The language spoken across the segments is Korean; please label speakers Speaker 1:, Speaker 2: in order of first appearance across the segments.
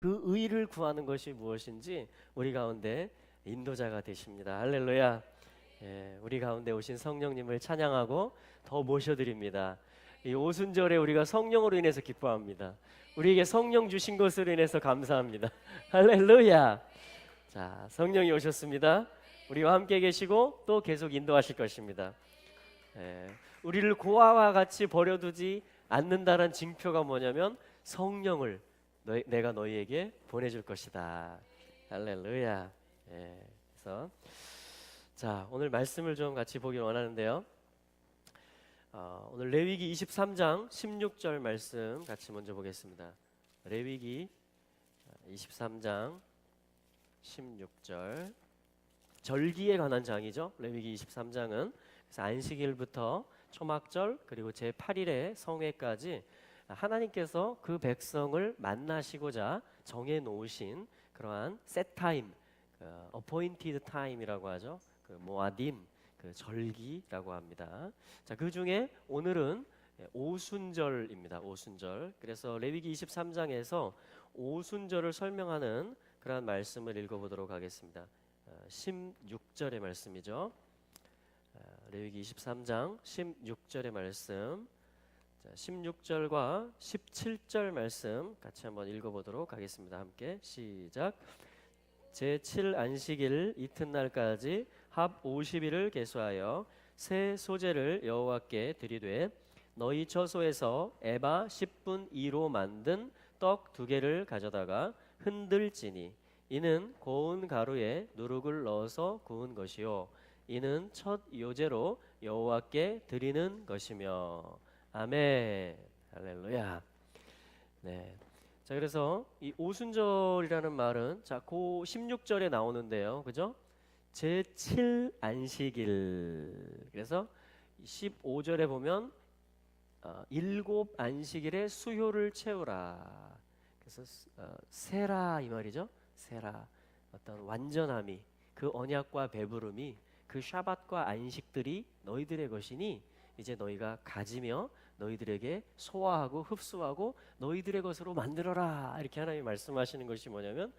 Speaker 1: 그 의를 구하는 것이 무엇인지 우리 가운데 인도자가 되십니다. 할렐루야. 예, 우리 가운데 오신 성령님을 찬양하고 더 모셔드립니다. 이 오순절에 우리가 성령으로 인해서 기뻐합니다. 우리에게 성령 주신 것으로 인해서 감사합니다. 할렐루야. 자, 성령이 오셨습니다. 우리와 함께 계시고 또 계속 인도하실 것입니다. 예, 우리를 고아와 같이 버려두지 않는다는 징표가 뭐냐면 성령을 내가 너희에게 보내줄 것이다. 할렐루야. 예, 그래서 자, 오늘 말씀을 좀 같이 보길 원하는데요. 오늘 레위기 23장 16절 말씀 같이 먼저 보겠습니다. 레위기 23장 16절, 절기에 관한 장이죠. 레위기 23장은 그래서 안식일부터 초막절 그리고 제8일의 성회까지 하나님께서 그 백성을 만나시고자 정해 놓으신 그러한 셋 타임, 어포인티드 타임이라고 하죠. 그 모아딤, 그 절기라고 합니다. 자, 그 중에 오늘은 오순절입니다. 오순절. 그래서 레위기 23장에서 오순절을 설명하는 그러한 말씀을 읽어보도록 하겠습니다. 16절의 말씀이죠. 레위기 23장 16절의 말씀. 자, 16절과 17절 말씀 같이 한번 읽어보도록 하겠습니다. 함께 시작. 제7 안식일 이튿날까지 합 50일을 계수하여 새 소재를 여호와께 드리되 너희 처소에서 에바 10분 2로 만든 떡 2개를 가져다가 흔들지니 이는 고운 가루에 누룩을 넣어서 구운 것이요 이는 첫 요제로 여호와께 드리는 것이며. 아멘. 할렐루야. 네. 자, 그래서 이 오순절이라는 말은 자, 고 16절에 나오는데요. 그죠? 제7 안식일. 그래서 15절에 보면 일곱 안식일의 수요를 채우라. 그래서 세라 이 말이죠. 세라. 어떤 완전함이, 그 언약과 배부름이, 그 샤밧과 안식들이 너희들의 것이니 이제 너희가 가지며 너희들에게 소화하고 흡수하고 너희들의 것으로 만들어라. 이렇게 하나님이 말씀하시는 것이 뭐냐면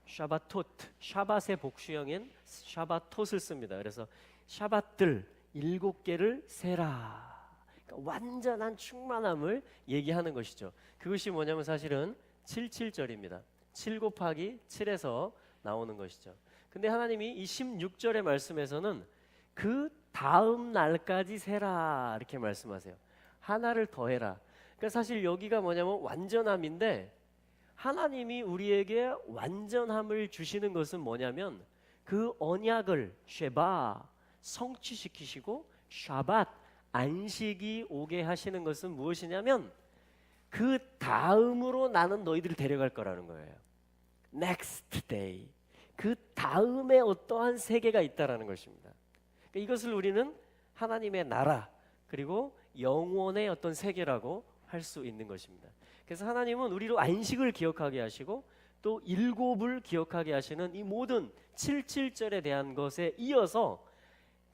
Speaker 1: 샤바토트, 샤밧의 복수형인 샤바톳을 씁니다. 그래서 샤밧들 7개를 세라. 그러니까 완전한 충만함을 얘기하는 것이죠. 그것이 뭐냐면 사실은 77절입니다. 7 곱하기 7에서 나오는 것이죠. 근데 하나님이 이 16절의 말씀에서는 그 다음 날까지 세라 이렇게 말씀하세요. 하나를 더해라. 그러니까 사실 여기가 뭐냐면 완전함인데 하나님이 우리에게 완전함을 주시는 것은 뭐냐면 그 언약을 쉐바 성취시키시고 샤밧 안식이 오게 하시는 것은 무엇이냐면 그 다음으로 나는 너희들을 데려갈 거라는 거예요. Next day. 그 다음에 어떠한 세계가 있다라는 것입니다. 그러니까 이것을 우리는 하나님의 나라 그리고 영원의 어떤 세계라고 할 수 있는 것입니다. 그래서 하나님은 우리로 안식을 기억하게 하시고 또 일곱을 기억하게 하시는 이 모든 77절에 대한 것에 이어서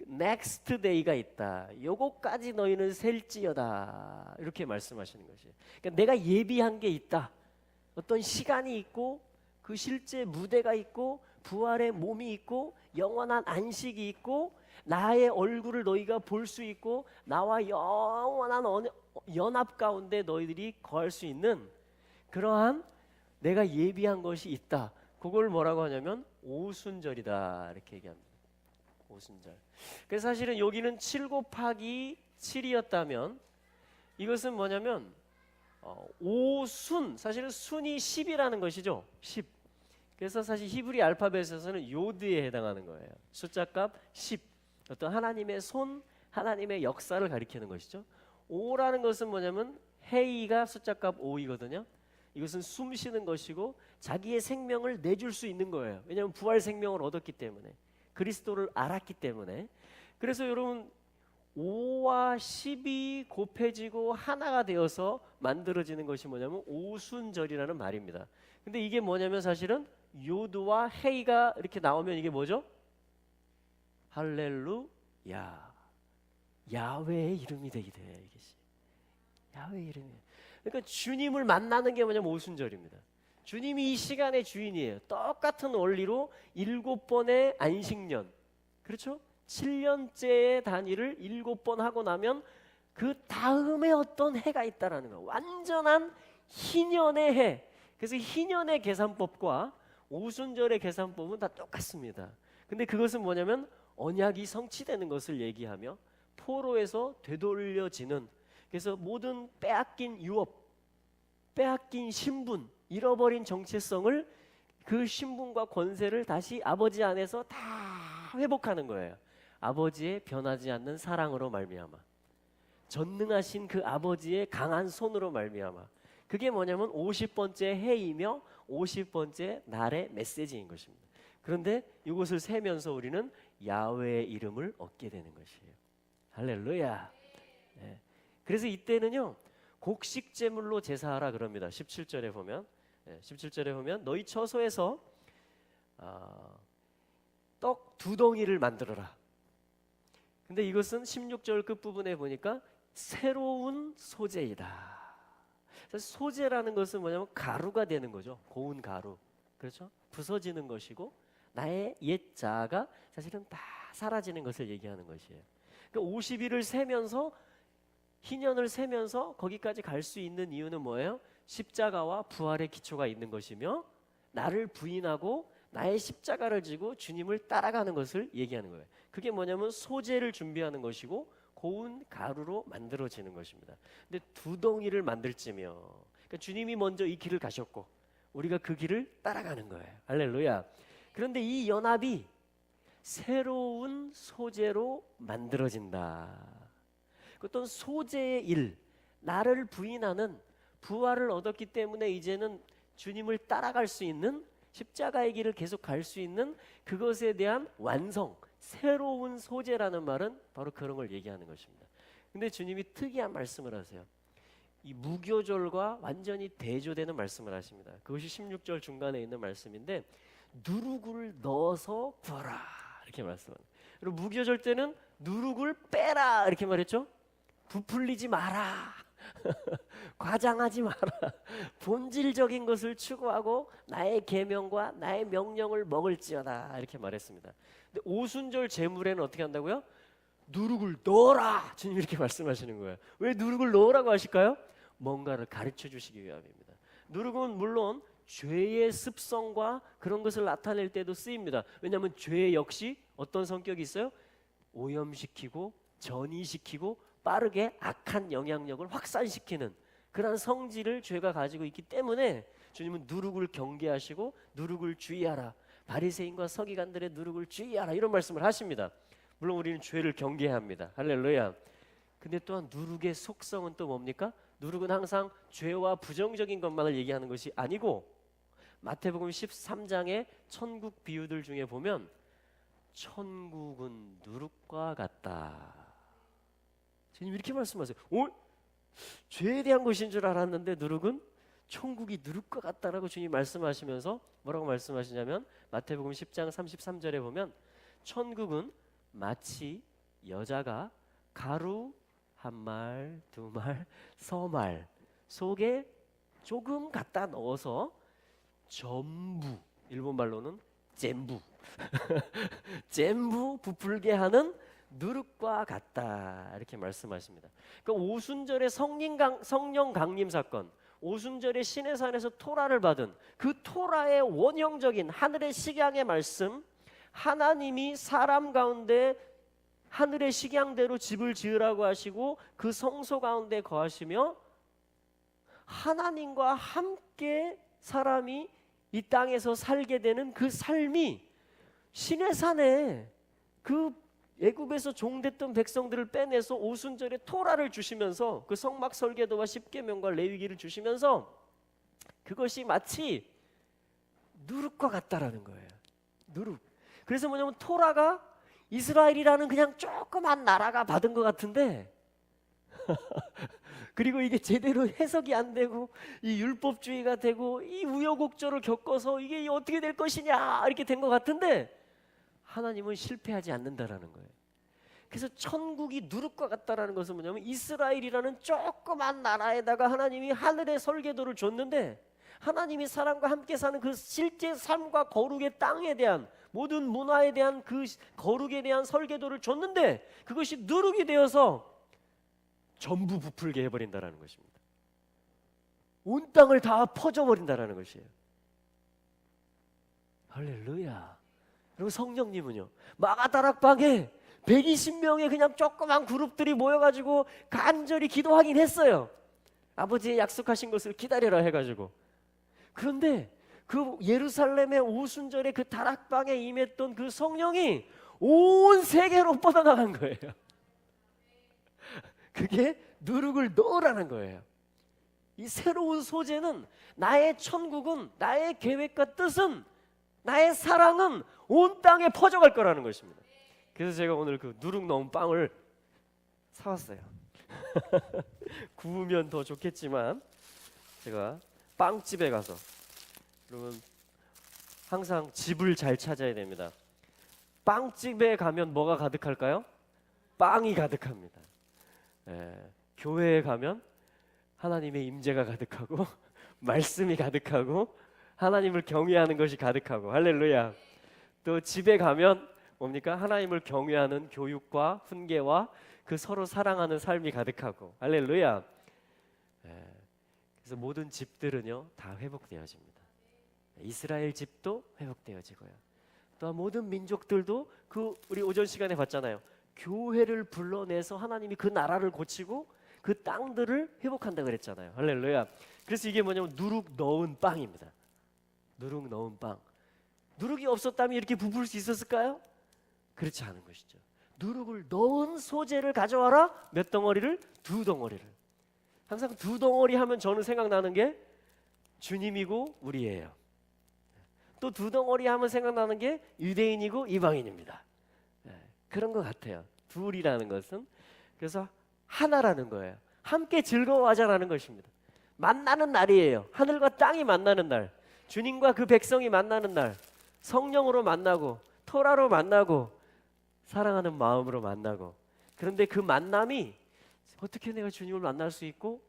Speaker 1: next day가 있다. 요거까지 너희는 셀지어다. 이렇게 말씀하시는 것이에요. 그러니까 내가 예비한 게 있다. 어떤 시간이 있고 그 실제 무대가 있고 부활의 몸이 있고 영원한 안식이 있고 나의 얼굴을 너희가 볼 수 있고 나와 영원한 연합 가운데 너희들이 거할 수 있는 그러한 내가 예비한 것이 있다. 그걸 뭐라고 하냐면 오순절이다 이렇게 얘기합니다. 오순절. 그래서 사실은 여기는 7 곱하기 7이었다면 이것은 뭐냐면 오순, 사실은 순이 10이라는 것이죠. 10. 그래서 사실 히브리 알파벳에서는 요드에 해당하는 거예요. 숫자값 10. 어떤 하나님의 손, 하나님의 역사를 가리키는 것이죠. 5라는 것은 뭐냐면 헤이가 숫자값 5이거든요. 이것은 숨 쉬는 것이고 자기의 생명을 내줄 수 있는 거예요. 왜냐하면 부활 생명을 얻었기 때문에, 그리스도를 알았기 때문에. 그래서 여러분 5와 10이 곱해지고 하나가 되어서 만들어지는 것이 뭐냐면 오순절이라는 말입니다. 근데 이게 뭐냐면 사실은 요드와 헤이가 이렇게 나오면 이게 뭐죠? 할렐루야. 야훼의 이름이 되게 돼. 이것이 야훼의 이름이에요. 그러니까 주님을 만나는 게 뭐냐면 오순절입니다. 주님이 이 시간의 주인이에요. 똑같은 원리로 7번의 안식년, 그렇죠? 7년째의 단위를 7번 하고 나면 그 다음에 어떤 해가 있다라는 거예요. 완전한 희년의 해. 그래서 희년의 계산법과 오순절의 계산법은 다 똑같습니다. 근데 그것은 뭐냐면 언약이 성취되는 것을 얘기하며 포로에서 되돌려지는, 그래서 모든 빼앗긴 유업, 빼앗긴 신분, 잃어버린 정체성을, 그 신분과 권세를 다시 아버지 안에서 다 회복하는 거예요. 아버지의 변하지 않는 사랑으로 말미암아, 전능하신 그 아버지의 강한 손으로 말미암아. 그게 뭐냐면 50번째 해이며 50번째 날의 메시지인 것입니다. 그런데 이것을 세면서 우리는 야훼의 이름을 얻게 되는 것이에요. 할렐루야. 네. 그래서 이때는요, 곡식 제물로 제사하라 그럽니다. 17절에 보면, 17절에 보면 너희 처소에서 떡 2덩이를 만들어라. 근데 이것은 16절 끝부분에 보니까 새로운 소재이다. 소재라는 것은 뭐냐면 가루가 되는 거죠. 고운 가루, 그렇죠? 부서지는 것이고 나의 옛 자아가 사실은 다 사라지는 것을 얘기하는 것이에요. 그러니까 50일을 세면서, 희년을 세면서 거기까지 갈 수 있는 이유는 뭐예요? 십자가와 부활의 기초가 있는 것이며 나를 부인하고 나의 십자가를 지고 주님을 따라가는 것을 얘기하는 거예요. 그게 뭐냐면 소재를 준비하는 것이고 고운 가루로 만들어지는 것입니다. 근데 2덩이를 만들지며, 그러니까 주님이 먼저 이 길을 가셨고 우리가 그 길을 따라가는 거예요. 할렐루야. 그런데 이 연합이 새로운 소재로 만들어진다. 어떤 소재의 일, 나를 부인하는, 부활을 얻었기 때문에 이제는 주님을 따라갈 수 있는, 십자가의 길을 계속 갈 수 있는 그것에 대한 완성, 새로운 소재라는 말은 바로 그런 걸 얘기하는 것입니다. 근데 주님이 특이한 말씀을 하세요. 이 무교절과 완전히 대조되는 말씀을 하십니다. 그것이 16절 중간에 있는 말씀인데, 누룩을 넣어서 부어라 이렇게 말씀합니다. 그리고 무교절 때는 누룩을 빼라 이렇게 말했죠. 부풀리지 마라. 과장하지 마라. 본질적인 것을 추구하고 나의 계명과 나의 명령을 먹을지어다 이렇게 말했습니다. 근데 오순절 제물에는 어떻게 한다고요? 누룩을 넣어라. 주님 이렇게 말씀하시는 거예요. 왜 누룩을 넣으라고 하실까요? 뭔가를 가르쳐 주시기 위함입니다. 누룩은 물론 죄의 습성과 그런 것을 나타낼 때도 쓰입니다. 왜냐하면 죄 역시 어떤 성격이 있어요? 오염시키고 전이시키고 빠르게 악한 영향력을 확산시키는 그런 성질을 죄가 가지고 있기 때문에 주님은 누룩을 경계하시고 누룩을 주의하라. 바리새인과 서기관들의 누룩을 주의하라 이런 말씀을 하십니다. 물론 우리는 죄를 경계해야 합니다. 할렐루야. 근데 또한 누룩의 속성은 또 뭡니까? 누룩은 항상 죄와 부정적인 것만을 얘기하는 것이 아니고 마태복음 13장의 천국 비유들 중에 보면 천국은 누룩과 같다. 주님 이렇게 말씀하세요. 죄에 대한 것인 줄 알았는데 누룩은 천국이 누룩과 같다라고 주님 말씀하시면서 뭐라고 말씀하시냐면 마태복음 10장 33절에 보면 천국은 마치 여자가 가루 한 말, 2말, 서말 속에 조금 갖다 넣어서 전부, 일본 말로는 잼부 잼부 부풀게 하는 누룩과 같다 이렇게 말씀하십니다. 그러니까 오순절의 성령 강림 사건, 오순절의 시내산에서 토라를 받은 그 토라의 원형적인 하늘의 식양의 말씀, 하나님이 사람 가운데 하늘의 식양대로 집을 지으라고 하시고 그 성소 가운데 거하시며 하나님과 함께 사람이 이 땅에서 살게 되는 그 삶이 시내산에 그 애굽에서 종됐던 백성들을 빼내서 오순절에 토라를 주시면서 그 성막 설계도와 십계명과 레위기를 주시면서 그것이 마치 누룩과 같다라는 거예요. 누룩. 그래서 뭐냐면 토라가 이스라엘이라는 그냥 조그만 나라가 받은 것 같은데 그리고 이게 제대로 해석이 안 되고 이 율법주의가 되고 이 우여곡절을 겪어서 이게 어떻게 될 것이냐 이렇게 된 것 같은데 하나님은 실패하지 않는다라는 거예요. 그래서 천국이 누룩과 같다라는 것은 뭐냐면 이스라엘이라는 조그만 나라에다가 하나님이 하늘의 설계도를 줬는데 하나님이 사람과 함께 사는 그 실제 삶과 거룩의 땅에 대한 모든 문화에 대한 그 거룩에 대한 설계도를 줬는데 그것이 누룩이 되어서 전부 부풀게 해버린다라는 것입니다. 온 땅을 다 퍼져버린다라는 것이에요. 할렐루야. 그리고 성령님은요, 마가다락방에 120명의 그냥 조그만 그룹들이 모여가지고 간절히 기도하긴 했어요. 아버지의 약속하신 것을 기다려라 해가지고. 그런데 그 예루살렘의 오순절에 그 다락방에 임했던 그 성령이 온 세계로 뻗어나간 거예요. 그게 누룩을 넣으라는 거예요. 이 새로운 소재는 나의 천국은, 나의 계획과 뜻은, 나의 사랑은 온 땅에 퍼져갈 거라는 것입니다. 그래서 제가 오늘 그 누룩 넣은 빵을 사왔어요. 구우면 더 좋겠지만 제가 빵집에 가서, 여러분 항상 집을 잘 찾아야 됩니다. 빵집에 가면 뭐가 가득할까요? 빵이 가득합니다. 교회에 가면 하나님의 임재가 가득하고 말씀이 가득하고 하나님을 경외하는 것이 가득하고, 할렐루야. 또 집에 가면 뭡니까? 하나님을 경외하는 교육과 훈계와 그 서로 사랑하는 삶이 가득하고, 할렐루야. 그래서 모든 집들은요 다 회복되어집니다. 이스라엘 집도 회복되어지고요. 또 모든 민족들도 그 우리 오전 시간에 봤잖아요. 교회를 불러내서 하나님이 그 나라를 고치고 그 땅들을 회복한다 그랬잖아요. 할렐루야. 그래서 이게 뭐냐면 누룩 넣은 빵입니다. 누룩 넣은 빵. 누룩이 없었다면 이렇게 부풀 수 있었을까요? 그렇지 않은 것이죠. 누룩을 넣은 소재를 가져와라. 몇 덩어리를? 2덩어리를. 항상 2덩어리 하면 저는 생각나는 게 주님이고 우리예요. 또 2덩어리 하면 생각나는 게 유대인이고 이방인입니다. 그런 것 같아요. 둘이라는 것은. 그래서 하나라는 거예요. 함께 즐거워하자라는 것입니다. 만나는 날이에요. 하늘과 땅이 만나는 날, 주님과 그 백성이 만나는 날, 성령으로 만나고 토라로 만나고 사랑하는 마음으로 만나고. 그런데 그 만남이 어떻게 내가 주님을 만날 수 있고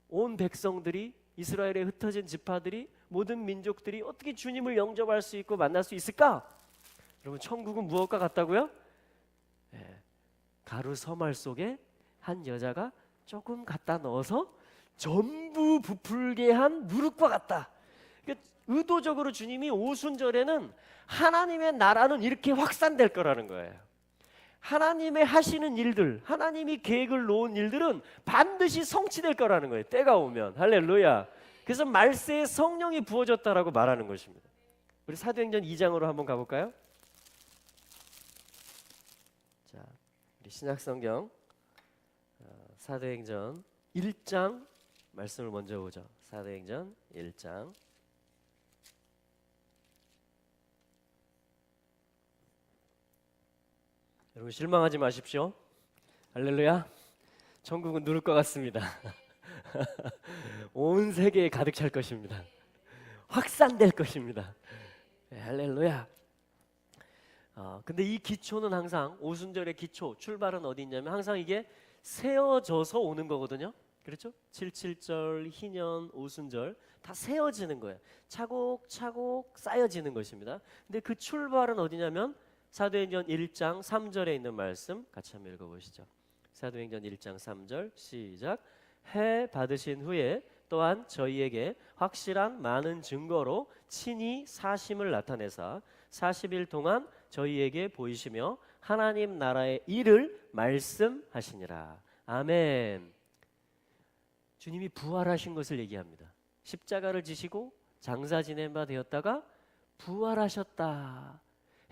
Speaker 1: 온 백성들이, 이스라엘에 흩어진 지파들이, 모든 민족들이 어떻게 주님을 영접할 수 있고 만날 수 있을까? 여러분, 천국은 무엇과 같다고요? 가루 서말 속에 한 여자가 조금 갖다 넣어서 전부 부풀게 한 누룩과 같다. 그러니까 의도적으로 주님이 오순절에는 하나님의 나라는 이렇게 확산될 거라는 거예요. 하나님의 하시는 일들, 하나님이 계획을 놓은 일들은 반드시 성취될 거라는 거예요. 때가 오면. 할렐루야. 그래서 말세에 성령이 부어졌다라고 말하는 것입니다. 우리 사도행전 2장으로 한번 가볼까요? 자, 우리 신약성경 사도행전 1장 말씀을 먼저 보죠. 사도행전 1장. 여러분 실망하지 마십시오. 할렐루야. 천국은 누를 것 같습니다. 온 세계에 가득 찰 것입니다. 확산될 것입니다. 할렐루야. 근데 이 기초는 항상 오순절의 기초, 출발은 어디 있냐면 항상 이게 세워져서 오는 거거든요. 그렇죠? 77절, 희년, 오순절 다 세워지는 거예요. 차곡차곡 쌓여지는 것입니다. 근데 그 출발은 어디냐면 사도행전 1장 3절에 있는 말씀 같이 한번 읽어보시죠. 사도행전 1장 3절 시작. 해 받으신 후에 또한 저희에게 확실한 많은 증거로 친히 사심을 나타내사 40일 동안 저희에게 보이시며 하나님 나라의 일을 말씀하시니라. 아멘. 주님이 부활하신 것을 얘기합니다. 십자가를 지시고 장사 지낸 바 되었다가 부활하셨다.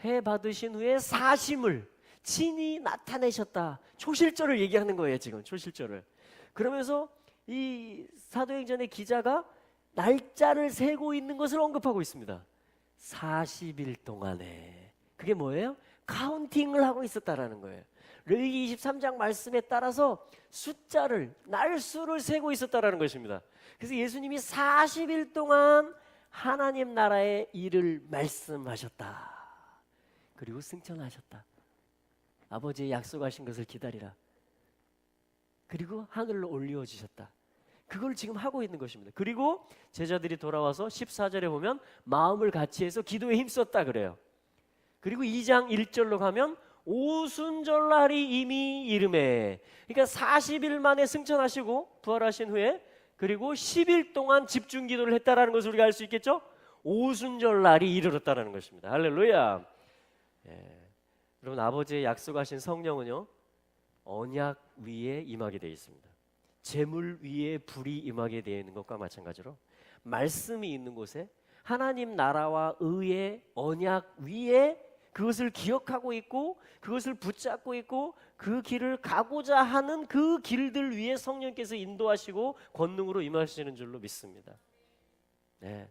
Speaker 1: 해 받으신 후에 사심을 친히 나타내셨다. 초실절을 얘기하는 거예요. 지금 초실절을. 그러면서 이 사도행전의 기자가 날짜를 세고 있는 것을 언급하고 있습니다. 40일 동안에. 그게 뭐예요? 카운팅을 하고 있었다라는 거예요. 레위기 23장 말씀에 따라서 숫자를, 날수를 세고 있었다라는 것입니다. 그래서 예수님이 40일 동안 하나님 나라의 일을 말씀하셨다. 그리고 승천하셨다. 아버지의 약속하신 것을 기다리라. 그리고 하늘로 올려 주셨다. 그걸 지금 하고 있는 것입니다. 그리고 제자들이 돌아와서 14절에 보면 마음을 같이해서 기도에 힘썼다 그래요. 그리고 2장 1절로 가면 오순절날이 이미 이름에, 그러니까 40일 만에 승천하시고 부활하신 후에 그리고 10일 동안 집중 기도를 했다라는 것을 우리가 알 수 있겠죠? 오순절날이 이르렀다라는 것입니다. 할렐루야. 여러분, 아버지의 약속하신 성령은요, 언약 위에 임하게 되어 있습니다. 재물 위에 불이 임하게 되어 있는 것과 마찬가지로 말씀이 있는 곳에 하나님 나라와 의의 언약 위에 그것을 기억하고 있고 그것을 붙잡고 있고 그 길을 가고자 하는 그 길들 위에 성령께서 인도하시고 권능으로 임하시는 줄로 믿습니다. 네.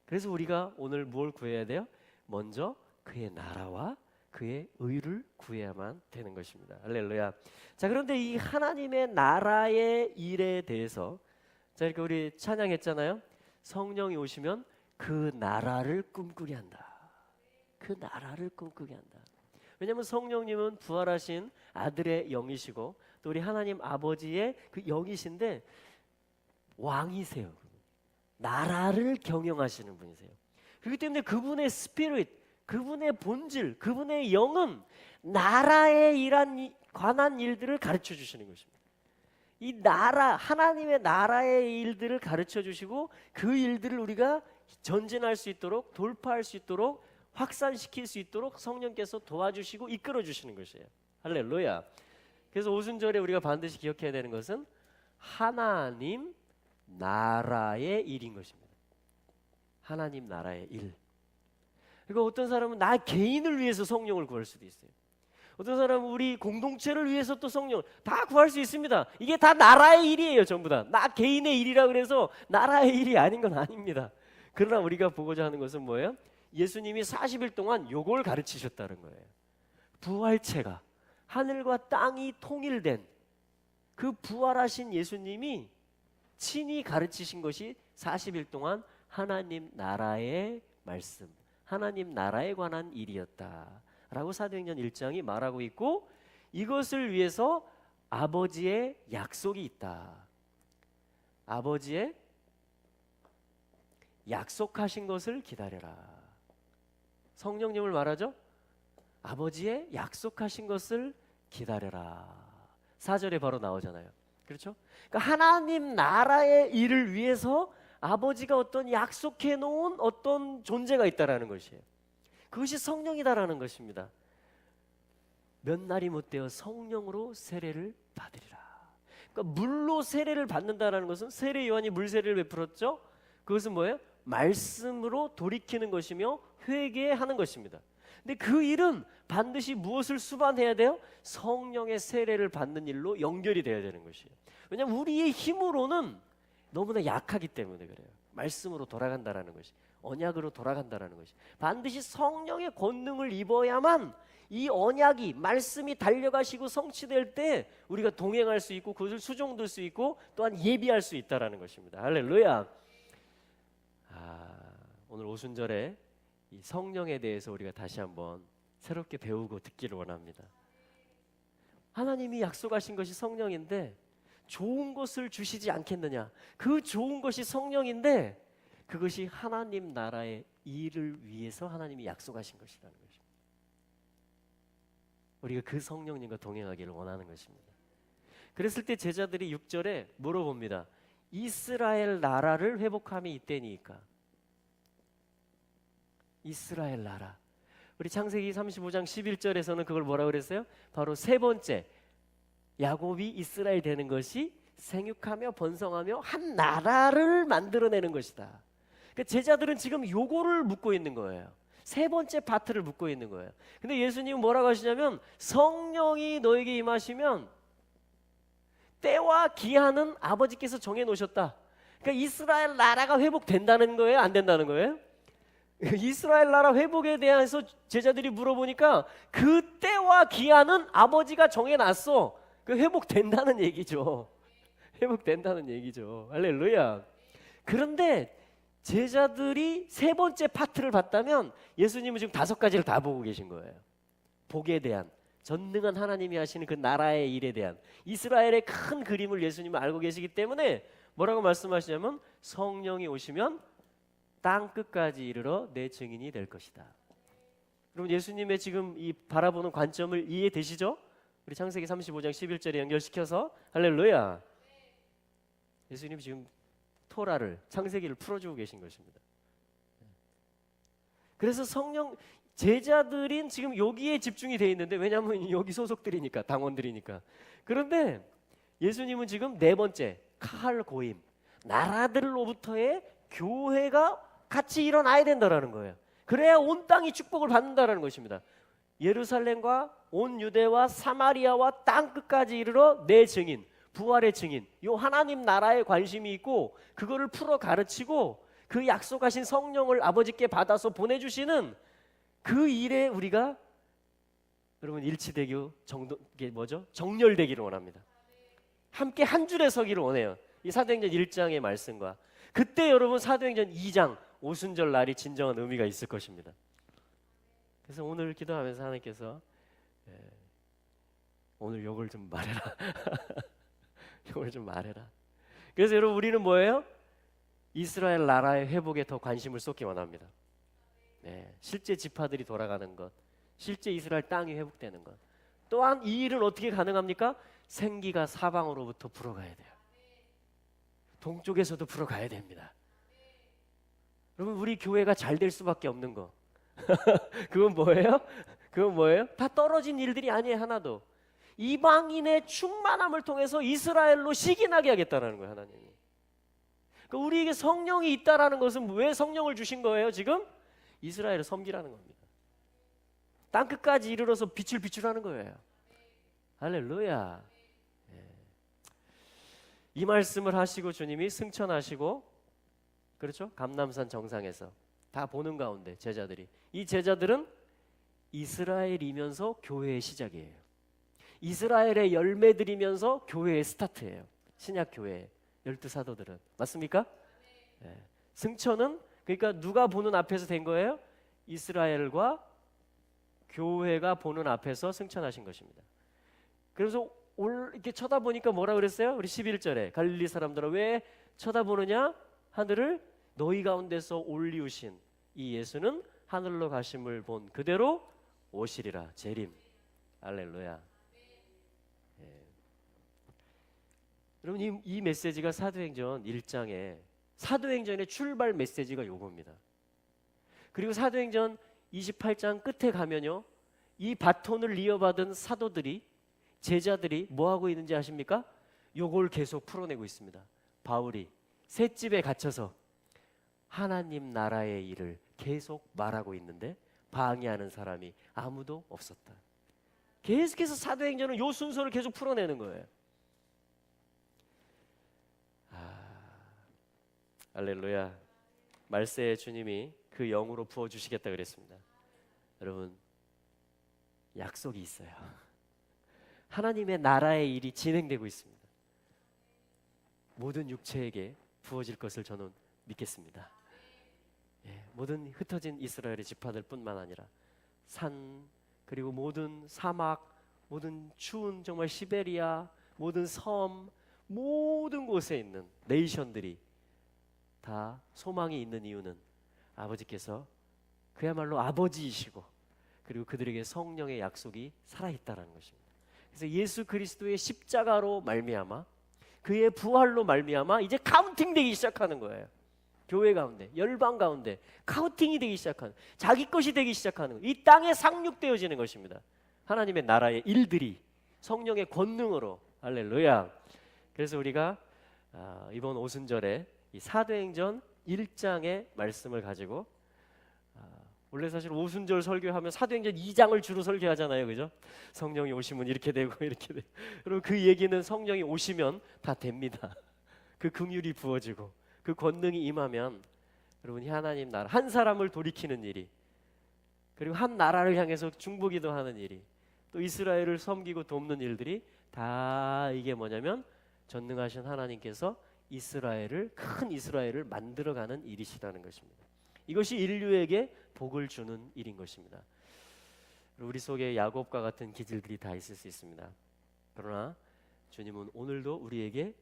Speaker 1: 그래서 우리가 오늘 뭘 구해야 돼요? 먼저 그의 나라와 그의 의를 구해야만 되는 것입니다. 할렐루야. 자, 그런데 이 하나님의 나라의 일에 대해서, 자, 이렇게 우리 찬양했잖아요. 성령이 오시면 그 나라를 꿈꾸게 한다. 그 나라를 꿈꾸게 한다. 왜냐하면 성령님은 부활하신 아들의 영이시고 또 우리 하나님 아버지의 그 영이신데 왕이세요. 나라를 경영하시는 분이세요. 그렇기 때문에 그분의 스피릿, 그분의 본질, 그분의 영은 나라에 관한 일들을 가르쳐 주시는 것입니다. 이 나라, 하나님의 나라의 일들을 가르쳐 주시고 그 일들을 우리가 전진할 수 있도록, 돌파할 수 있도록, 확산시킬 수 있도록 성령께서 도와주시고 이끌어 주시는 것이에요. 할렐루야. 그래서 오순절에 우리가 반드시 기억해야 되는 것은 하나님 나라의 일인 것입니다. 하나님 나라의 일. 그리고 어떤 사람은 나 개인을 위해서 성령을 구할 수도 있어요. 어떤 사람은 우리 공동체를 위해서 또 성령을 다 구할 수 있습니다. 이게 다 나라의 일이에요. 전부 다 나 개인의 일이라 그래서 나라의 일이 아닌 건 아닙니다. 그러나 우리가 보고자 하는 것은 뭐예요? 예수님이 40일 동안 요걸 가르치셨다는 거예요. 부활체가 하늘과 땅이 통일된 그 부활하신 예수님이 친히 가르치신 것이 40일 동안 하나님 나라의 말씀, 하나님 나라에 관한 일이었다라고 사도행전 1장이 말하고 있고, 이것을 위해서 아버지의 약속이 있다. 아버지의 약속하신 것을 기다려라. 성령님을 말하죠. 아버지의 약속하신 것을 기다려라. 4절에 바로 나오잖아요. 그렇죠? 그러니까 하나님 나라의 일을 위해서 아버지가 어떤 약속해 놓은 어떤 존재가 있다라는 것이에요. 그것이 성령이다라는 것입니다. 몇 날이 못되어 성령으로 세례를 받으리라. 그러니까 물로 세례를 받는다라는 것은 세례 요한이 물 세례를 베풀었죠. 그것은 뭐예요? 말씀으로 돌이키는 것이며 회개하는 것입니다. 근데 그 일은 반드시 무엇을 수반해야 돼요? 성령의 세례를 받는 일로 연결이 돼야 되는 것이에요. 왜냐하면 우리의 힘으로는 너무나 약하기 때문에 그래요. 말씀으로 돌아간다라는 것이, 언약으로 돌아간다라는 것이, 반드시 성령의 권능을 입어야만 이 언약이, 말씀이 달려가시고 성취될 때 우리가 동행할 수 있고 그것을 수종들 수 있고 또한 예비할 수 있다라는 것입니다. 할렐루야. 오늘 오순절에 이 성령에 대해서 우리가 다시 한번 새롭게 배우고 듣기를 원합니다. 하나님이 약속하신 것이 성령인데 좋은 것을 주시지 않겠느냐? 그 좋은 것이 성령인데 그것이 하나님 나라의 일을 위해서 하나님이 약속하신 것이라는 것입니다. 우리가 그 성령님과 동행하기를 원하는 것입니다. 그랬을 때 제자들이 6절에 물어봅니다. 이스라엘 나라를 회복함이 이때니까. 이스라엘 나라. 우리 창세기 35장 11절에서는 그걸 뭐라고 그랬어요? 바로 세 번째, 야곱이 이스라엘 되는 것이 생육하며 번성하며 한 나라를 만들어내는 것이다. 그러니까 제자들은 지금 요거를 묻고 있는 거예요. 세 번째 파트를 묻고 있는 거예요. 근데 예수님은 뭐라고 하시냐면 성령이 너에게 임하시면 때와 기한은 아버지께서 정해놓으셨다. 그러니까 이스라엘 나라가 회복된다는 거예요? 안 된다는 거예요? 이스라엘 나라 회복에 대해서 제자들이 물어보니까 그 때와 기한은 아버지가 정해놨어. 그 회복된다는 얘기죠. 회복된다는 얘기죠. 할렐루야. 그런데 제자들이 세 번째 파트를 봤다면 예수님은 지금 5가지를 다 보고 계신 거예요. 복에 대한, 전능한 하나님이 하시는 그 나라의 일에 대한 이스라엘의 큰 그림을 예수님은 알고 계시기 때문에 뭐라고 말씀하시냐면 성령이 오시면 땅 끝까지 이르러 내 증인이 될 것이다. 여러분 예수님의 지금 이 바라보는 관점을 이해되시죠? 우리 창세기 35장 11절에 연결시켜서 할렐루야. 예수님 지금 토라를 창세기를 풀어주고 계신 것입니다. 그래서 성령 제자들인 지금 여기에 집중이 돼 있는데 왜냐하면 여기 소속들이니까 당원들이니까. 그런데 예수님은 지금 네 번째 카할 고임 나라들로부터의 교회가 같이 일어나야 된다라는 거예요. 그래야 온 땅이 축복을 받는다라는 것입니다. 예루살렘과 온 유대와 사마리아와 땅 끝까지 이르러 내 증인, 부활의 증인, 요 하나님 나라에 관심이 있고 그거를 풀어 가르치고 그 약속하신 성령을 아버지께 받아서 보내주시는 그 일에 우리가 여러분 일치되기 정도 이게 뭐죠? 정렬되기를 원합니다. 함께 한 줄에 서기를 원해요. 이 사도행전 1장의 말씀과 그때 여러분 사도행전 2장 오순절 날이 진정한 의미가 있을 것입니다. 그래서 오늘 기도하면서 하나님께서 오늘 욕을 좀 말해라. 욕을 좀 말해라. 그래서 여러분 우리는 뭐예요? 이스라엘 나라의 회복에 더 관심을 쏟기 원합니다. 실제 지파들이 돌아가는 것, 실제 이스라엘 땅이 회복되는 것. 또한 이 일은 어떻게 가능합니까? 생기가 사방으로부터 불어가야 돼요. 동쪽에서도 불어가야 됩니다. 여러분 우리 교회가 잘 될 수밖에 없는 거 그건 뭐예요? 그건 뭐예요? 다 떨어진 일들이 아니에요. 하나도 이방인의 충만함을 통해서 이스라엘로 시기나게 하겠다는 거예요. 하나님이. 그러니까 우리에게 성령이 있다라는 것은 왜 성령을 주신 거예요? 지금 이스라엘을 섬기라는 겁니다. 땅 끝까지 이르러서 빛을 비추라는 거예요. 할렐루야. 이 말씀을 하시고 주님이 승천하시고 그렇죠? 감람산 정상에서 다 보는 가운데 제자들이 이 제자들은 이스라엘이면서 교회의 시작이에요. 이스라엘의 열매들이면서 교회의 스타트예요. 신약 교회 12 사도들은 맞습니까? 승천은 그러니까 누가 보는 앞에서 된 거예요? 이스라엘과 교회가 보는 앞에서 승천하신 것입니다. 그래서 이렇게 쳐다보니까 뭐라 그랬어요? 우리 11절에 갈릴리 사람들아 왜 쳐다보느냐? 하늘을 너희 가운데서 올리우신 이 예수는 하늘로 가심을 본 그대로 오시리라. 재림. 할렐루야. 여러분 이 메시지가 사도행전 1장에 사도행전의 출발 메시지가 요겁니다. 그리고 사도행전 28장 끝에 가면요 이 바톤을 이어받은 사도들이 제자들이 뭐 하고 있는지 아십니까? 요걸 계속 풀어내고 있습니다. 바울이 셋집에 갇혀서 하나님 나라의 일을 계속 말하고 있는데 방해하는 사람이 아무도 없었다. 계속해서 사도행전은 요 순서를 계속 풀어내는 거예요. 할렐루야. 말세에 주님이 그 영으로 부어주시겠다 그랬습니다. 여러분 약속이 있어요. 하나님의 나라의 일이 진행되고 있습니다. 모든 육체에게 부어질 것을 저는 믿겠습니다. 모든 흩어진 이스라엘의 지파들 뿐만 아니라 산 그리고 모든 사막 모든 추운 정말 시베리아 모든 섬 모든 곳에 있는 네이션들이 다 소망이 있는 이유는 아버지께서 그야말로 아버지이시고 그리고 그들에게 성령의 약속이 살아있다는 것입니다. 그래서 예수 그리스도의 십자가로 말미암아 그의 부활로 말미암아 이제 카운팅되기 시작하는 거예요. 교회 가운데 열방 가운데 카운팅이 되기 시작하는 자기 것이 되기 시작하는 이 땅에 상륙되어지는 것입니다. 하나님의 나라의 일들이 성령의 권능으로 할렐루야. 그래서 우리가 이번 오순절에 이 사도행전 1장의 말씀을 가지고 원래 사실 오순절 설교하면 사도행전 2장을 주로 설교하잖아요. 그죠? 성령이 오시면 이렇게 되고 이렇게 되고 여러분 그 얘기는 성령이 오시면 다 됩니다. 그 긍휼이 부어지고 그 권능이 임하면 여러분 하나님 나라 한 사람을 돌이키는 일이 그리고 한 나라를 향해서 중보기도하는 일이 또 이스라엘을 섬기고 돕는 일들이 다 이게 뭐냐면 전능하신 하나님께서 이스라엘을 큰 이스라엘을 만들어가는 일이시라는 것입니다. 이것이 인류에게 복을 주는 일인 것입니다. 우리 속에 야곱과 같은 기질들이 다 있을 수 있습니다. 그러나 주님은 오늘도 우리에게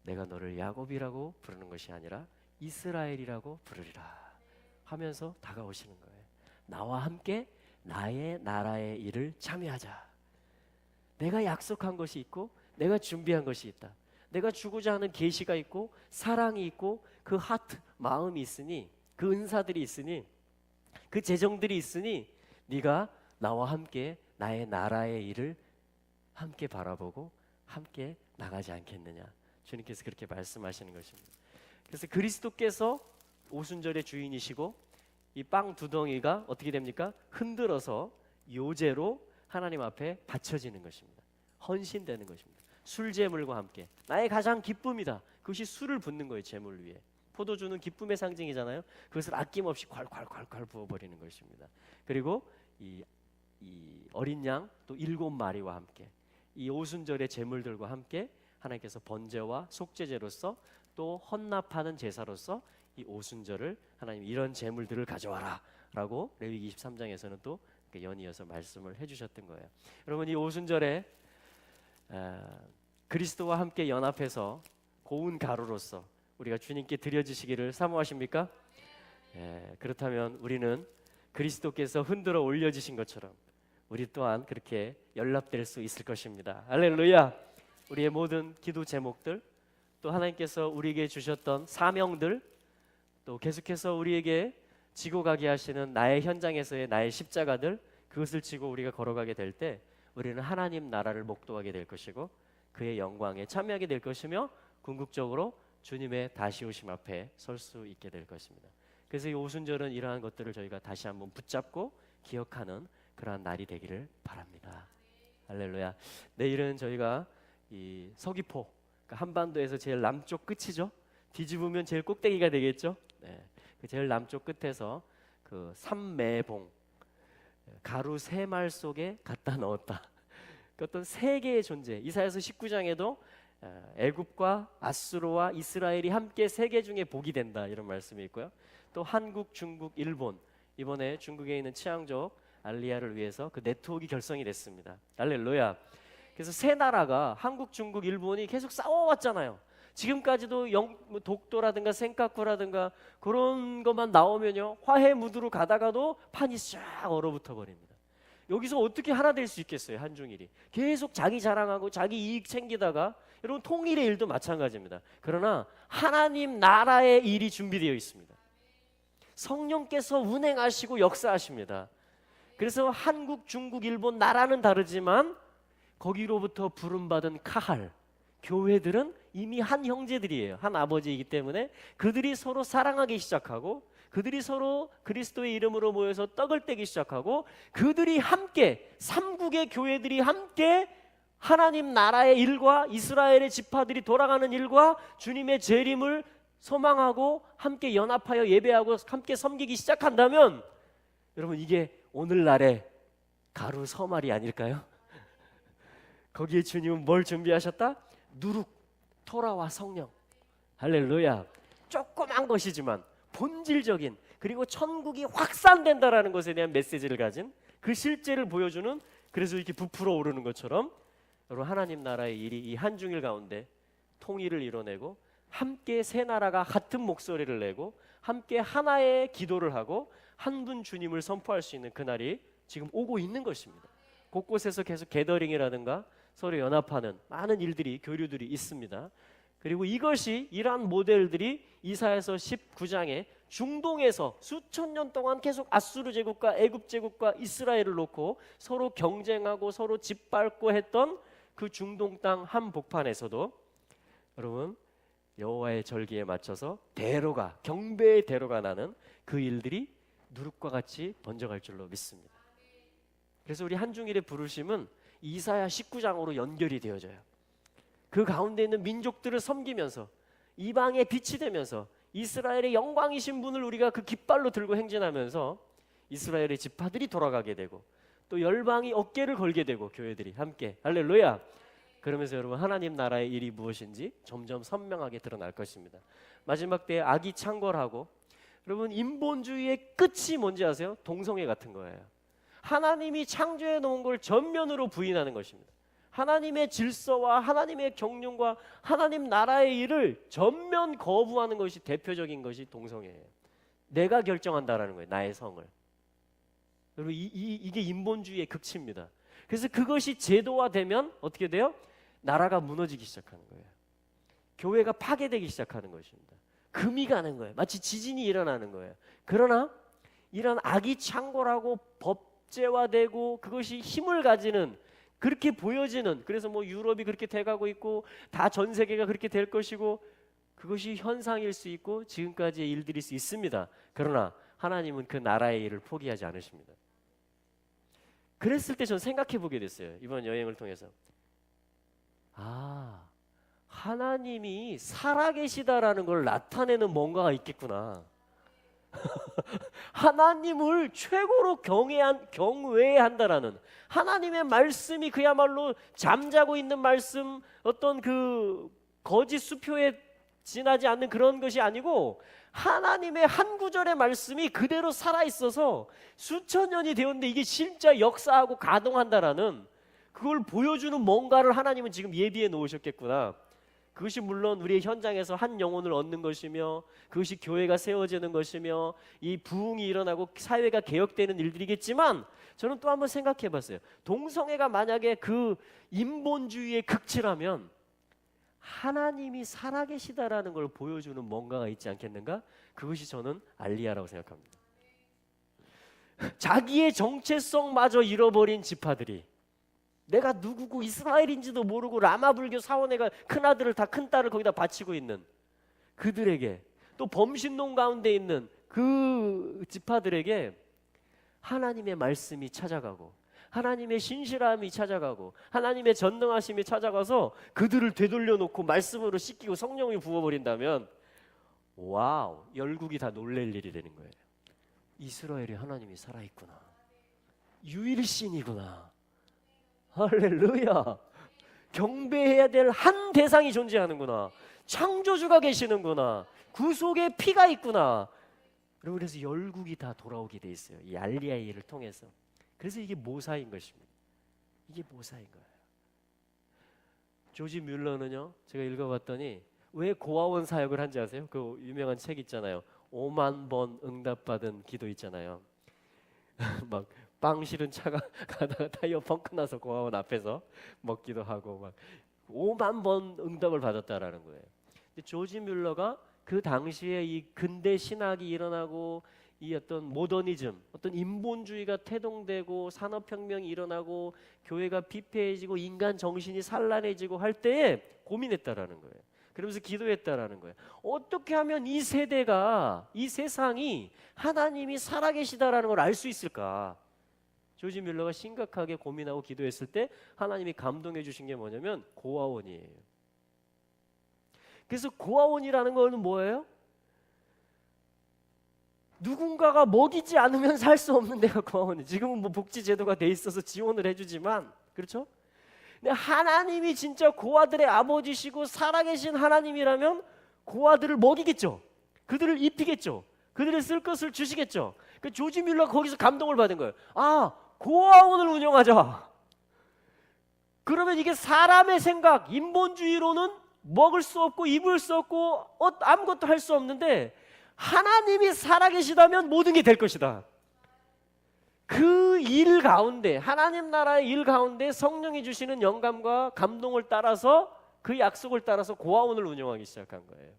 Speaker 1: 내가 너를 야곱이라고 부르는 것이 아니라 이스라엘이라고 부르리라 하면서 다가오시는 거예요. 나와 함께 나의 나라의 일을 참여하자. 내가 약속한 것이 있고 내가 준비한 것이 있다. 내가 주고자 하는 계시가 있고 사랑이 있고 그 하트, 마음이 있으니, 그 은사들이 있으니, 그 재정들이 있으니 네가 나와 함께 나의 나라의 일을 함께 바라보고 함께 나가지 않겠느냐. 주님께서 그렇게 말씀하시는 것입니다. 그래서 그리스도께서 오순절의 주인이시고 이 빵 두 덩이가 어떻게 됩니까? 흔들어서 요제로 하나님 앞에 바쳐지는 것입니다. 헌신되는 것입니다. 술제물과 함께 나의 가장 기쁨이다. 그것이 술을 붓는 거예요. 제물 위에. 포도주는 기쁨의 상징이잖아요. 그것을 아낌없이 콸콸콸콸 부어버리는 것입니다. 그리고 이 어린 양 또 7마리와 함께 이 오순절의 제물들과 함께 하나님께서 번제와 속죄제로서 또 헌납하는 제사로서 이 오순절을 하나님 이런 제물들을 가져와라 라고 레위기 23장에서는 또 연이어서 말씀을 해주셨던 거예요. 여러분, 이 오순절에 그리스도와 함께 연합해서 고운 가루로서 우리가 주님께 드려지시기를 사모하십니까? 그렇다면 우리는 그리스도께서 흔들어 올려지신 것처럼 우리 또한 그렇게 연락될 수 있을 것입니다. 할렐루야. 우리의 모든 기도 제목들, 또 하나님께서 우리에게 주셨던 사명들, 또 계속해서 우리에게 지고 가게 하시는 나의 현장에서의 나의 십자가들, 그것을 지고 우리가 걸어가게 될 때 우리는 하나님 나라를 목도하게 될 것이고 그의 영광에 참여하게 될 것이며 궁극적으로 주님의 다시 오심 앞에 설 수 있게 될 것입니다. 그래서 이 오순절은 이러한 것들을 저희가 다시 한번 붙잡고 기억하는 그러한 날이 되기를 바랍니다. 할렐루야. 내일은 저희가 이 서귀포, 그러니까 한반도에서 제일 남쪽 끝이죠. 뒤집으면 제일 꼭대기가 되겠죠. 그 제일 남쪽 끝에서 그 삼매봉, 가루 3말 속에 갖다 넣었다. 그 어떤 세 개의 존재. 이사야서 19장에도 애굽과 아수르와 이스라엘이 함께 세계 중에 복이 된다 이런 말씀이 있고요. 또 한국, 중국, 일본, 이번에 중국에 있는 치앙족 알리아를 위해서 그 네트워크가 결성이 됐습니다. 할렐루야. 그래서 세 나라가 한국, 중국, 일본이 계속 싸워왔잖아요. 지금까지도 독도라든가 센카쿠라든가 그런 것만 나오면요 화해 무드로 가다가도 판이 쫙 얼어붙어 버립니다. 여기서 어떻게 하나 될 수 있겠어요? 한중일이 계속 자기 자랑하고 자기 이익 챙기다가, 여러분 통일의 일도 마찬가지입니다. 그러나 하나님 나라의 일이 준비되어 있습니다. 성령께서 운행하시고 역사하십니다. 그래서 한국, 중국, 일본 나라는 다르지만 거기로부터 부름받은 카할 교회들은 이미 한 형제들이에요. 한 아버지이기 때문에 그들이 서로 사랑하기 시작하고 그들이 서로 그리스도의 이름으로 모여서 떡을 떼기 시작하고 그들이 함께, 삼국의 교회들이 함께 하나님 나라의 일과 이스라엘의 지파들이 돌아가는 일과 주님의 재림을 소망하고 함께 연합하여 예배하고 함께 섬기기 시작한다면 여러분 이게 오늘날의 가루 서말이 아닐까요? 거기에 주님은 뭘 준비하셨다? 누룩, 토라와 성령. 할렐루야. 조그만 것이지만 본질적인, 그리고 천국이 확산된다라는 것에 대한 메시지를 가진 그 실제를 보여주는, 그래서 이렇게 부풀어 오르는 것처럼 여러분 하나님 나라의 일이 이 한중일 가운데 통일을 이뤄내고 함께 세 나라가 같은 목소리를 내고 함께 하나의 기도를 하고 한 분 주님을 선포할 수 있는 그날이 지금 오고 있는 것입니다. 곳곳에서 계속 게더링이라든가 서로 연합하는 많은 일들이, 교류들이 있습니다. 그리고 이것이, 이러한 모델들이 이사야서 19장에 중동에서 수천 년 동안 계속 아수르 제국과 애굽 제국과 이스라엘을 놓고 서로 경쟁하고 서로 짓밟고 했던 그 중동 땅 한복판에서도 여러분 여호와의 절기에 맞춰서 대로가, 경배의 대로가 나는 그 일들이 누룩과 같이 번져갈 줄로 믿습니다. 그래서 우리 한중일의 부르심은 이사야 19장으로 연결이 되어져요. 그 가운데 있는 민족들을 섬기면서 이방의 빛이 되면서 이스라엘의 영광이신 분을 우리가 그 깃발로 들고 행진하면서 이스라엘의 지파들이 돌아가게 되고 또 열방이 어깨를 걸게 되고 교회들이 함께, 할렐루야. 그러면서 여러분 하나님 나라의 일이 무엇인지 점점 선명하게 드러날 것입니다. 마지막 때에 악이 창궐하고, 여러분 인본주의의 끝이 뭔지 아세요? 동성애 같은 거예요. 하나님이 창조해 놓은 걸 전면으로 부인하는 것입니다. 하나님의 질서와 하나님의 경륜과 하나님 나라의 일을 전면 거부하는 것이 대표적인 것이 동성애예요. 내가 결정한다라는 거예요. 나의 성을. 여러분 이게 인본주의의 극치입니다. 그래서 그것이 제도화되면 어떻게 돼요? 나라가 무너지기 시작하는 거예요. 교회가 파괴되기 시작하는 것입니다. 금이 가는 거예요. 마치 지진이 일어나는 거예요. 그러나 이런 악이 창궐하고 법제화되고 그것이 힘을 가지는, 그렇게 보여지는, 그래서 뭐 유럽이 그렇게 돼가고 있고 다 전 세계가 그렇게 될 것이고 그것이 현상일 수 있고 지금까지의 일들일 수 있습니다. 그러나 하나님은 그 나라의 일을 포기하지 않으십니다. 그랬을 때 저는 생각해 보게 됐어요. 이번 여행을 통해서. 아, 하나님이 살아계시다라는 걸 나타내는 뭔가가 있겠구나. 하나님을 최고로 경외한다라는, 하나님의 말씀이 그야말로 잠자고 있는 말씀, 어떤 그 거짓 수표에 지나지 않는 그런 것이 아니고 하나님의 한 구절의 말씀이 그대로 살아있어서 수천 년이 되었는데 이게 진짜 역사하고 가동한다라는, 그걸 보여주는 뭔가를 하나님은 지금 예비해 놓으셨겠구나. 그것이 물론 우리의 현장에서 한 영혼을 얻는 것이며 그것이 교회가 세워지는 것이며 이 부흥이 일어나고 사회가 개혁되는 일들이겠지만, 저는 또 한번 생각해 봤어요. 동성애가 만약에 그 인본주의의 극치라면 하나님이 살아계시다라는 걸 보여주는 뭔가가 있지 않겠는가? 그것이 저는 알리야라고 생각합니다. 자기의 정체성마저 잃어버린 지파들이, 내가 누구고 이스라엘인지도 모르고 라마불교 사원회가 큰아들을 다 큰딸을 거기다 바치고 있는 그들에게, 또 범신론 가운데 있는 그 지파들에게 하나님의 말씀이 찾아가고 하나님의 신실함이 찾아가고 하나님의 전능하심이 찾아가서 그들을 되돌려 놓고 말씀으로 씻기고 성령이 부어버린다면, 와우, 열국이 다 놀랄 일이 되는 거예요. 이스라엘이 하나님이 살아있구나, 유일신이구나, 할렐루야, 경배해야 될 한 대상이 존재하는구나, 창조주가 계시는구나, 구속의 피가 있구나. 여러분, 그래서 열국이 다 돌아오게 돼 있어요, 이 알리야의 일을 통해서. 그래서 이게 모사인 것입니다. 이게 모사인 거예요. 조지 뮬러는요, 제가 읽어봤더니 왜 고아원 사역을 한지 아세요? 그 유명한 책 있잖아요. 5만 번 응답받은 기도 있잖아요. 막 빵 실은 차가 가다가 타이어 펑크 나서 고아원 앞에서 먹기도 하고 막 5만 번 응답을 받았다라는 거예요. 근데 조지 뮬러가 그 당시에 이 근대 신학이 일어나고 이 어떤 모더니즘, 어떤 인본주의가 태동되고 산업혁명이 일어나고 교회가 피폐해지고 인간 정신이 산란해지고 할 때에 고민했다라는 거예요. 그러면서 기도했다라는 거예요. 어떻게 하면 이 세대가, 이 세상이 하나님이 살아계시다라는 걸 알 수 있을까? 조지 뮬러가 심각하게 고민하고 기도했을 때 하나님이 감동해 주신 게 뭐냐면 고아원이에요. 그래서 고아원이라는 거는 뭐예요? 누군가가 먹이지 않으면 살 수 없는 데가 고아원이에요. 지금은 뭐 복지 제도가 돼 있어서 지원을 해주지만, 그렇죠? 근데 하나님이 진짜 고아들의 아버지시고 살아계신 하나님이라면 고아들을 먹이겠죠. 그들을 입히겠죠. 그들을 쓸 것을 주시겠죠. 그 조지 뮬러가 거기서 감동을 받은 거예요. 아, 고아원을 운영하자. 그러면 이게 사람의 생각, 인본주의로는 먹을 수 없고 입을 수 없고 아무것도 할 수 없는데 하나님이 살아계시다면 모든 게 될 것이다. 그 일 가운데, 하나님 나라의 일 가운데 성령이 주시는 영감과 감동을 따라서, 그 약속을 따라서 고아원을 운영하기 시작한 거예요.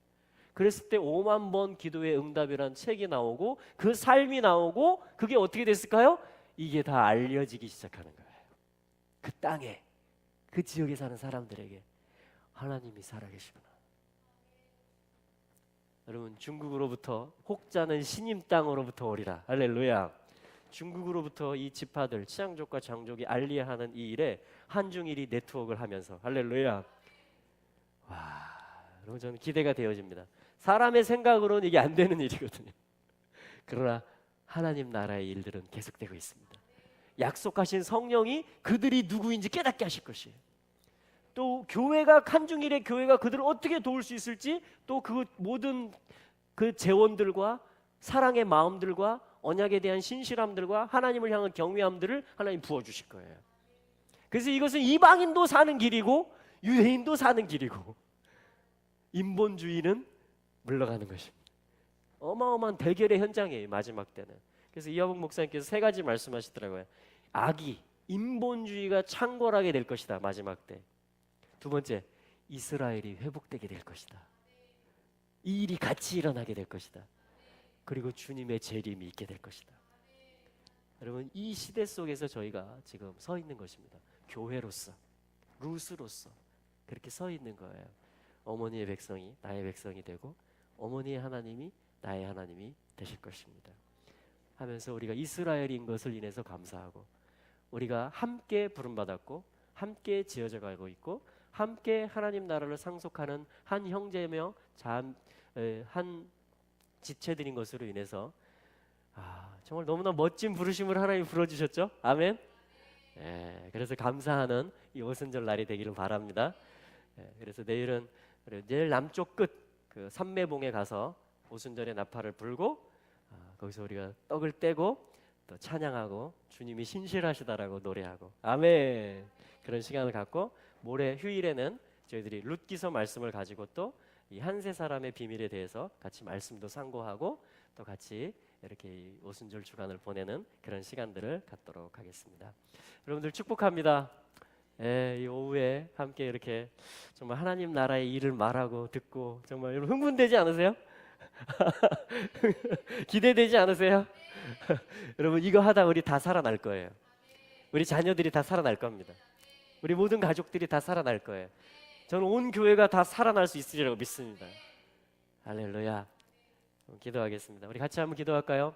Speaker 1: 그랬을 때 5만 번 기도의 응답이라는 책이 나오고 그 삶이 나오고, 그게 어떻게 됐을까요? 이게 다 알려지기 시작하는 거예요. 그 땅에, 그 지역에 사는 사람들에게 하나님이 살아계시구나. 여러분, 중국으로부터 혹자는 신임 땅으로부터 오리라. 할렐루야. 중국으로부터 이 지파들, 치앙족과 장족이 알리야하는 이 일에 한중일이 네트워크를 하면서, 할렐루야. 와, 여러분, 저는 기대가 되어집니다. 사람의 생각으로는 이게 안 되는 일이거든요. 그러나 하나님 나라의 일들은 계속되고 있습니다. 약속하신 성령이 그들이 누구인지 깨닫게 하실 것이에요. 또 교회가, 한중일의 교회가 그들을 어떻게 도울 수 있을지, 또 그 모든 그 재원들과 사랑의 마음들과 언약에 대한 신실함들과 하나님을 향한 경외함들을 하나님 부어주실 거예요. 그래서 이것은 이방인도 사는 길이고 유대인도 사는 길이고 인본주의는 물러가는 것입니다. 어마어마한 대결의 현장이에요, 마지막 때는. 그래서 이화복 목사님께서 세 가지 말씀하시더라고요. 악이, 인본주의가 창궐하게 될 것이다, 마지막 때. 두 번째, 이스라엘이 회복되게 될 것이다. 이 일이 같이 일어나게 될 것이다. 그리고 주님의 재림이 있게 될 것이다. 여러분, 이 시대 속에서 저희가 지금 서 있는 것입니다. 교회로서, 루스로서 그렇게 서 있는 거예요. 어머니의 백성이 나의 백성이 되고 어머니의 하나님이 나의 하나님이 되실 것입니다 하면서 우리가 이스라엘인 것을 인해서 감사하고, 우리가 함께 부름받았고 함께 지어져 가고 있고 함께 하나님 나라를 상속하는 한 형제며 한 지체들인 것으로 인해서 정말 너무나 멋진 부르심을 하나님 불어주셨죠. 아멘. 그래서 감사하는 이 오순절 날이 되기를 바랍니다. 그래서 내일 남쪽 끝 그 삼매봉에 가서 오순절의 나팔을 불고 거기서 우리가 떡을 떼고 또 찬양하고 주님이 신실하시다라고 노래하고, 아멘. 그런 시간을 갖고 모레 휴일에는 저희들이 룻기서 말씀을 가지고 또 이 한세 사람의 비밀에 대해서 같이 말씀도 상고하고 또 같이 이렇게 이 오순절 주간을 보내는 그런 시간들을 갖도록 하겠습니다. 여러분들 축복합니다. 이 오후에 함께 이렇게 정말 하나님 나라의 일을 말하고 듣고 정말 여러분 흥분되지 않으세요? 기대되지 않으세요? 여러분, 이거 하다 우리 다 살아날 거예요. 우리 자녀들이 다 살아날 겁니다. 우리 모든 가족들이 다 살아날 거예요. 저는 온 교회가 다 살아날 수 있으리라고 믿습니다. 할렐루야. 기도하겠습니다. 우리 같이 한번 기도할까요?